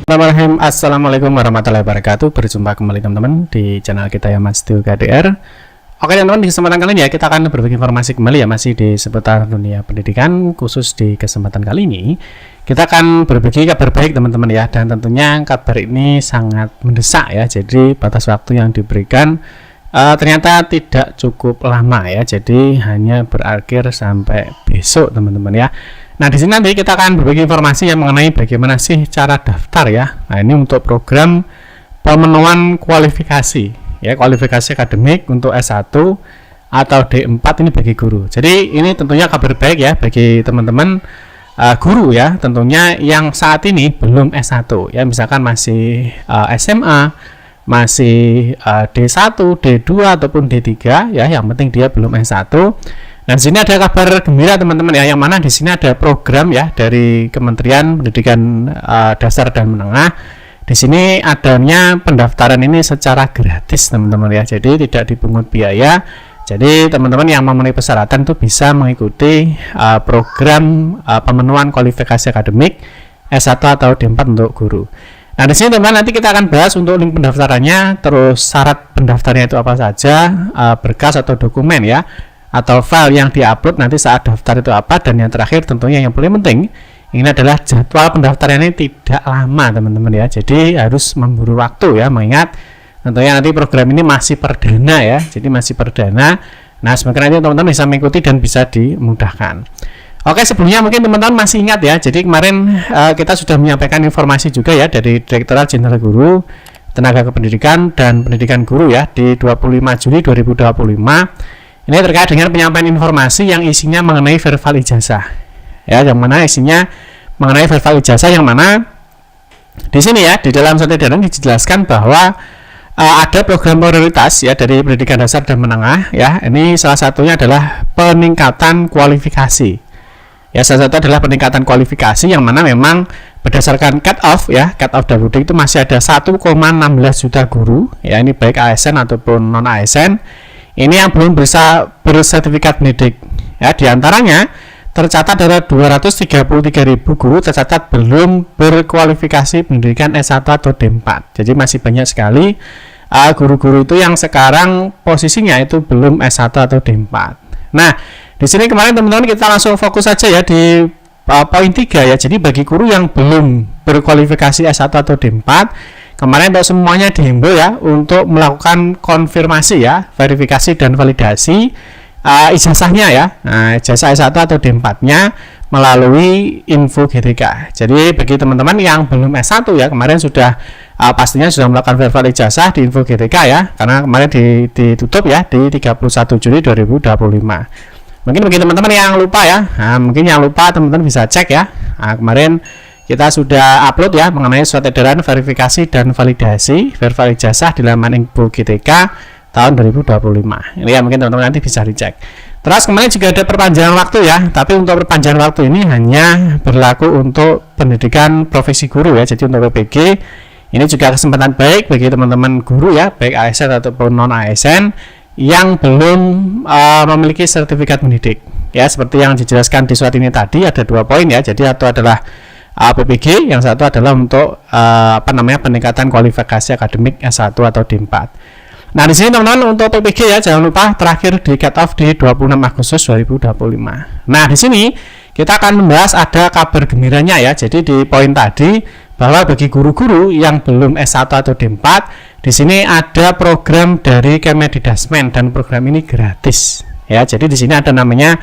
Bismillahirrahmanirrahim. Assalamualaikum warahmatullahi wabarakatuh. Berjumpa kembali teman-teman di channel kita ya, Mas Dio KDR. Oke teman-teman, di kesempatan kali ini ya kita akan berbagi informasi kembali ya, masih di seputar dunia pendidikan. Khusus di kesempatan kali ini kita akan berbagi kabar baik teman-teman ya, dan tentunya kabar ini sangat mendesak ya. Jadi batas waktu yang diberikan ternyata tidak cukup lama ya, jadi hanya berakhir sampai besok teman-teman ya. Nah, di sini nanti kita akan berbagi informasi yang mengenai bagaimana sih cara daftar ya. Nah, ini untuk program pemenuhan kualifikasi ya, kualifikasi akademik untuk S1 atau D4 ini bagi guru. Jadi ini tentunya kabar baik ya bagi teman-teman guru ya, tentunya yang saat ini belum S1 ya, misalkan masih SMA, masih D1, D2 ataupun D3 ya, yang penting dia belum S1. Nah, di sini ada kabar gembira teman-teman ya, yang mana di sini ada program ya dari Kementerian Pendidikan Dasar dan Menengah. Di sini adanya pendaftaran ini secara gratis teman-teman ya, jadi tidak dipungut biaya. Jadi teman-teman yang memenuhi persyaratan itu bisa mengikuti program pemenuhan kualifikasi akademik S1 atau D4 untuk guru. Nah, di sini teman-teman nanti kita akan bahas untuk link pendaftarannya, terus syarat pendaftarnya itu apa saja, berkas atau dokumen ya, atau file yang diupload nanti saat daftar itu apa, dan yang terakhir tentunya yang paling penting ini adalah jadwal pendaftaran ini tidak lama teman-teman ya, jadi harus memburu waktu ya, mengingat tentunya nanti program ini masih perdana ya, jadi masih perdana. Nah, semoga nanti teman-teman bisa mengikuti dan bisa dimudahkan. Oke, sebelumnya mungkin teman-teman masih ingat ya, jadi kemarin kita sudah menyampaikan informasi juga ya dari Direktorat Jenderal Guru Tenaga Kependidikan dan Pendidikan Guru ya di 25 Juli 2025. Ini terkait dengan penyampaian informasi yang isinya mengenai verbal ijazah ya, yang mana isinya mengenai verbal ijazah, yang mana di sini ya di dalam surat edaran dijelaskan bahwa ada program prioritas ya dari pendidikan dasar dan menengah ya. Ini salah satunya adalah peningkatan kualifikasi ya, salah satu adalah peningkatan kualifikasi yang mana memang berdasarkan cut off ya, cut off Dabudi itu masih ada 1,16 juta guru ya, ini baik ASN ataupun non ASN ini yang belum bisa bersertifikat pendidik ya. Diantaranya tercatat ada 233.000 guru tercatat belum berkualifikasi pendidikan S1 atau D4. Jadi masih banyak sekali guru-guru itu yang sekarang posisinya itu belum S1 atau D4. Nah, di sini kemarin teman-teman kita langsung fokus saja ya di poin 3 ya. Jadi bagi guru yang belum berkualifikasi S1 atau D4, kemarin untuk semuanya dihimbau ya untuk melakukan konfirmasi ya, verifikasi dan validasi ijazahnya ya. Nah, ijazah S1 atau D4-nya melalui info GTK. Jadi bagi teman-teman yang belum S1 ya, kemarin sudah pastinya sudah melakukan verbal ijazah di info GTK ya, karena kemarin ditutup ya di 31 Juli 2025. Mungkin bagi teman-teman yang lupa ya, mungkin yang lupa teman-teman bisa cek ya. Kemarin kita sudah upload ya mengenai surat edaran verifikasi dan validasi verbal ijazah di laman info GTK tahun 2025. Ini ya, mungkin teman-teman nanti bisa dicek. Terus kemarin juga ada perpanjangan waktu ya, tapi untuk perpanjangan waktu ini hanya berlaku untuk pendidikan profesi guru ya, jadi untuk PPG. Ini juga kesempatan baik bagi teman-teman guru ya, baik ASN ataupun non ASN yang belum memiliki sertifikat pendidik ya, seperti yang dijelaskan di surat ini tadi ada 2 poin ya. Jadi satu adalah PPG, yang satu adalah untuk peningkatan kualifikasi akademik S1 atau D4. Nah, di sini teman-teman untuk PPG ya, jangan lupa terakhir di cut off di 26 Agustus 2025. Nah, di sini kita akan membahas ada kabar gembiranya ya. Jadi di poin tadi bahwa bagi guru-guru yang belum S1 atau D4, di sini ada program dari Kemdikbud dan program ini gratis ya. Jadi di sini ada namanya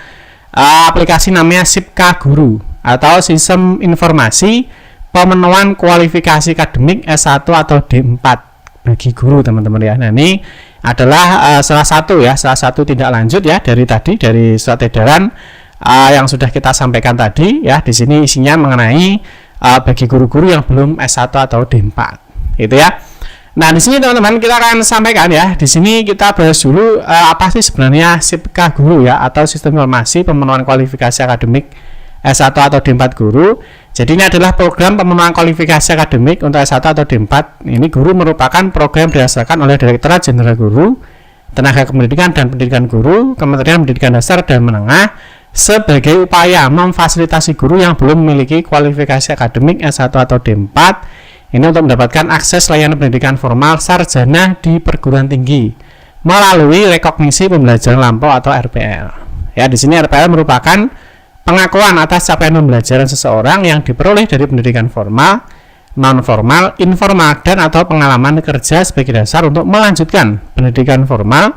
aplikasi namanya SIPKA Guru atau Sistem Informasi Pemenuhan Kualifikasi Akademik S1 atau D4 bagi guru teman-teman ya. Nah, ini adalah salah satu tindak lanjut ya dari surat edaran yang sudah kita sampaikan tadi ya. Di sini isinya mengenai bagi guru-guru yang belum S1 atau D4 itu ya. Nah, di sini teman-teman kita akan sampaikan ya. Di sini kita bahas dulu apa sih sebenarnya SIPKA Guru ya, atau Sistem Informasi Pemenuhan Kualifikasi Akademik S1 atau D4 guru. Jadi ini adalah program pemenuhan kualifikasi akademik untuk S1 atau D4. Ini guru merupakan program didasarkan oleh Direktorat Jenderal Guru Tenaga Kependidikan dan Pendidikan Guru, Kementerian Pendidikan Dasar dan Menengah sebagai upaya memfasilitasi guru yang belum memiliki kualifikasi akademik S1 atau D4 Ini untuk mendapatkan akses layanan pendidikan formal sarjana di perguruan tinggi melalui rekognisi pembelajaran lampau atau RPL. Ya, di sini RPL merupakan pengakuan atas capaian pembelajaran seseorang yang diperoleh dari pendidikan formal, non formal, informal, dan atau pengalaman kerja sebagai dasar untuk melanjutkan pendidikan formal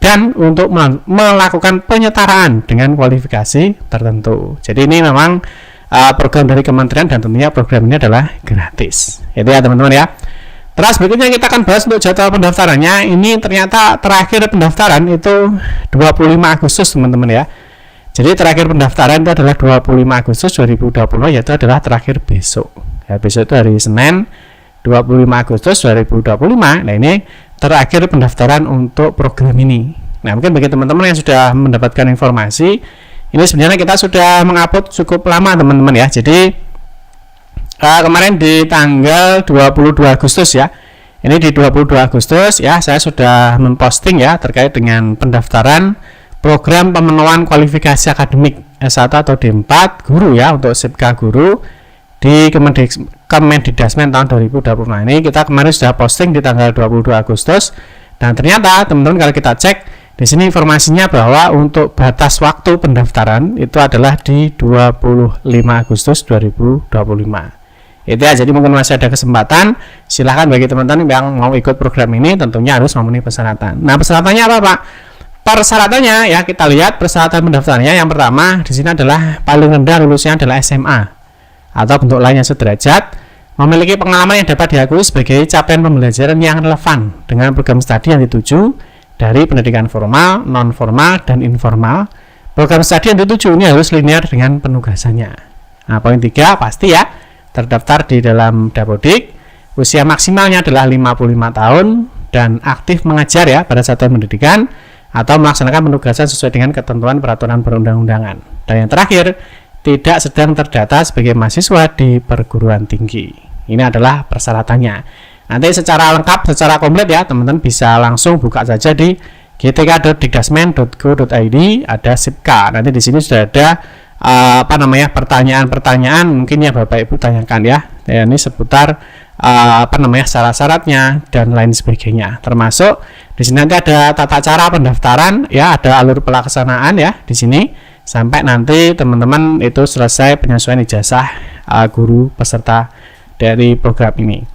dan untuk melakukan penyetaraan dengan kualifikasi tertentu. Jadi ini memang program dari kementerian dan tentunya program ini adalah gratis. Itu ya teman-teman ya. Terus berikutnya kita akan bahas untuk jadwal pendaftarannya. Ini ternyata terakhir pendaftaran itu 25 Agustus teman-teman ya. Jadi terakhir pendaftaran itu adalah 25 Agustus 2020, yaitu adalah terakhir besok. Ya, besok itu hari Senin 25 Agustus 2025. Nah, ini terakhir pendaftaran untuk program ini. Nah, mungkin bagi teman-teman yang sudah mendapatkan informasi, ini sebenarnya kita sudah mengupload cukup lama teman-teman ya. Jadi kemarin di tanggal 22 Agustus ya. Ini di 22 Agustus ya, saya sudah memposting ya terkait dengan pendaftaran program pemenuhan kualifikasi akademik S1 atau D4 guru ya untuk SIPK guru di Kemendikbudristek tahun 2020. Nah, ini kita kemarin sudah posting di tanggal 22 Agustus dan ternyata teman-teman kalau kita cek di sini informasinya bahwa untuk batas waktu pendaftaran itu adalah di 25 Agustus 2025. Itu ya, jadi mungkin masih ada kesempatan. Silahkan bagi teman-teman yang mau ikut program ini tentunya harus memenuhi persyaratan. Nah, persyaratannya apa Pak? Persyaratannya ya, kita lihat persyaratan pendaftarannya. Yang pertama di sini adalah paling rendah lulusnya adalah SMA atau bentuk lainnya sederajat, memiliki pengalaman yang dapat diakui sebagai capaian pembelajaran yang relevan dengan program studi yang dituju dari pendidikan formal, non formal, dan informal. Program studi yang dituju ini harus linear dengan penugasannya. Nah, poin 3 pasti ya, terdaftar di dalam Dapodik, usia maksimalnya adalah 55 tahun dan aktif mengajar ya pada satuan pendidikan atau melaksanakan penugasan sesuai dengan ketentuan peraturan perundang-undangan. Dan yang terakhir, tidak sedang terdata sebagai mahasiswa di perguruan tinggi. Ini adalah persyaratannya. Nanti secara lengkap, secara komplit ya, teman-teman bisa langsung buka saja di gtk.dikdasmen.go.id, ada SIPK. Nanti di sini sudah ada pertanyaan-pertanyaan mungkin ya Bapak Ibu tanyakan ya. Ini seputar syarat-syaratnya dan lain sebagainya. Termasuk di sini nanti ada tata cara pendaftaran ya, ada alur pelaksanaan ya di sini sampai nanti teman-teman itu selesai penyesuaian ijazah guru peserta dari program ini.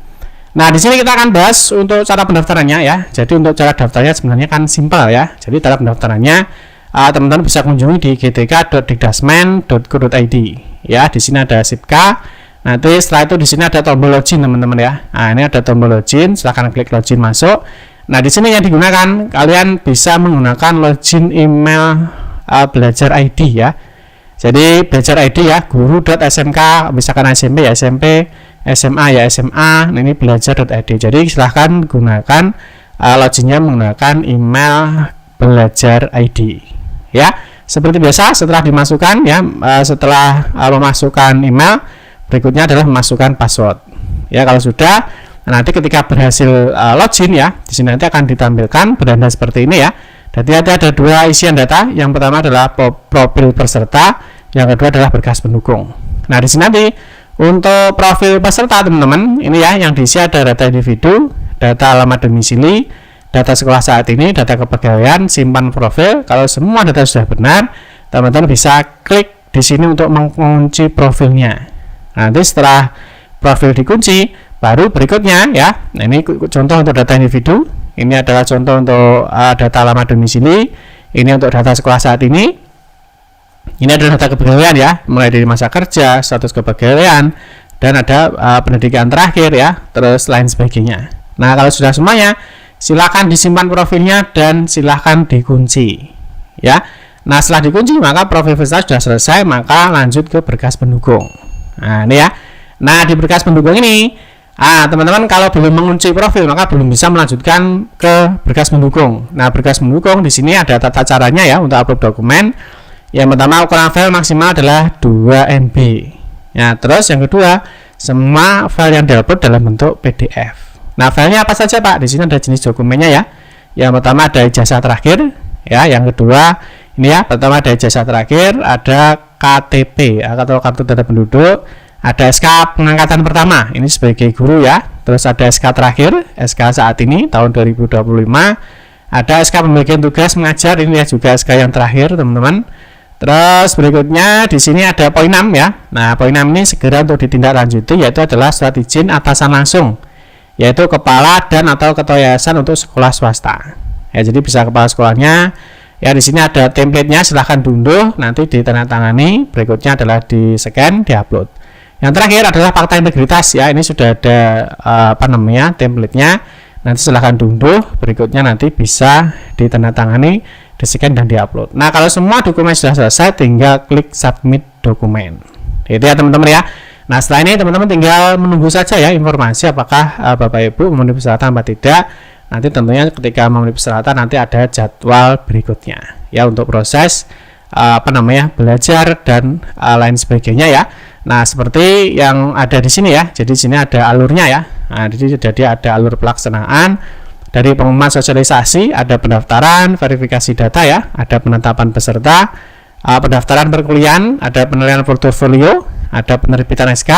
Nah, di sini kita akan bahas untuk cara pendaftarannya ya. Jadi untuk cara daftarnya sebenarnya kan simpel ya. Jadi cara pendaftarannya teman-teman bisa kunjungi di gtk.dikdasmen.go.id ya. Di sini ada SIPK. Nanti setelah itu di sini ada tombol login teman-teman ya. Nah, ini ada tombol login, silahkan klik login masuk. Nah, di sini yang digunakan kalian bisa menggunakan login email belajar ID ya. Jadi belajar ID ya, guru.smk, misalkan SMP ya SMP, SMA ya SMA. Nah, ini belajar.id. Jadi silahkan gunakan loginnya menggunakan email belajar ID. Ya, seperti biasa setelah dimasukkan ya, setelah memasukkan email, berikutnya adalah memasukkan password. Ya, kalau sudah, nanti ketika berhasil login ya, di sini nanti akan ditampilkan beranda seperti ini ya. Jadi ada dua isian data. Yang pertama adalah profil peserta, yang kedua adalah berkas pendukung. Nah, di sini nanti untuk profil peserta teman-teman, ini ya yang diisi ada data individu, data alamat domisili, data sekolah saat ini, data kepegawaian, simpan profil. Kalau semua data sudah benar, teman-teman bisa klik di sini untuk mengunci profilnya. Nanti setelah profil dikunci, baru berikutnya ya. Nah, ini contoh untuk data individu. Ini adalah contoh untuk data alamat domisili. Ini untuk data sekolah saat ini. Ini adalah data kepegawaian ya, mulai dari masa kerja, status kepegawaian, dan ada pendidikan terakhir ya, terus lain sebagainya. Nah, kalau sudah semuanya, silakan disimpan profilnya dan silakan dikunci ya. Nah, setelah dikunci maka profil peserta sudah selesai, maka lanjut ke berkas pendukung. Nah, ini ya. Nah, di berkas pendukung ini teman-teman kalau belum mengunci profil maka belum bisa melanjutkan ke berkas pendukung. Nah, berkas pendukung di sini ada tata caranya ya untuk upload dokumen. Yang pertama, ukuran file maksimal adalah 2 MB. Ya, terus yang kedua, semua file yang diupload dalam bentuk PDF. Nah, filenya apa saja Pak? Di sini ada jenis dokumennya ya. Yang pertama ada ijazah terakhir, ya. Yang kedua ini ya, pertama ada ijazah terakhir, ada KTP atau kartu tanda penduduk, ada SK pengangkatan pertama, ini sebagai guru ya. Terus ada SK terakhir, SK saat ini tahun 2025. Ada SK pembagian tugas mengajar, ini ya juga SK yang terakhir teman-teman. Terus berikutnya di sini ada poin 6 ya. Nah, poin 6 ini segera untuk ditindaklanjuti, yaitu adalah surat izin atasan langsung, yaitu kepala dan atau ketua yayasan untuk sekolah swasta. Ya, jadi bisa kepala sekolahnya. Ya, di sini ada template-nya, silahkan diunduh, nanti ditandatangani. Berikutnya adalah di-scan, di-upload. Yang terakhir adalah fakta integritas ya. Ini sudah ada template-nya. Nanti silahkan diunduh. Berikutnya nanti bisa ditandatangani, di-scan dan di-upload. Nah, kalau semua dokumen sudah selesai, tinggal klik submit dokumen. Itu ya teman-teman ya. Nah, setelah ini teman-teman tinggal menunggu saja ya informasi apakah Bapak Ibu memenuhi persyaratan atau tidak. Nanti tentunya ketika memenuhi persyaratan nanti ada jadwal berikutnya ya untuk proses belajar dan lain sebagainya ya. Nah, seperti yang ada di sini ya. Jadi di sini ada alurnya ya. Nah, jadi ada alur pelaksanaan dari pengumuman sosialisasi, ada pendaftaran, verifikasi data ya, ada penetapan peserta, pendaftaran perkuliahan, ada penilaian portofolio, ada penerbitan SK,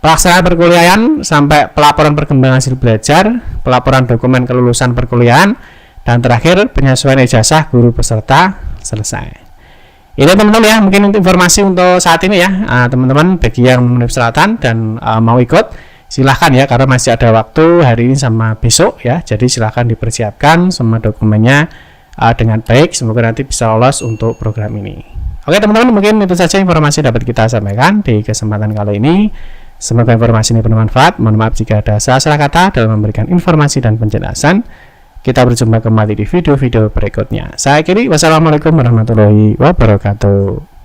pelaksanaan perkuliahan sampai pelaporan perkembangan hasil belajar, pelaporan dokumen kelulusan perkuliahan, dan terakhir penyesuaian ijazah guru peserta selesai. Ini teman-teman ya, mungkin informasi untuk saat ini ya. Teman-teman bagi yang memenuhi persyaratan dan mau ikut, silahkan ya, karena masih ada waktu hari ini sama besok ya. Jadi silahkan dipersiapkan semua dokumennya dengan baik, semoga nanti bisa lolos untuk program ini. Oke teman-teman, mungkin itu saja informasi dapat kita sampaikan di kesempatan kali ini. Semoga informasi ini bermanfaat. Mohon maaf jika ada salah-salah kata dalam memberikan informasi dan penjelasan. Kita berjumpa kembali di video-video berikutnya. Saya akhiri, wassalamualaikum warahmatullahi wabarakatuh.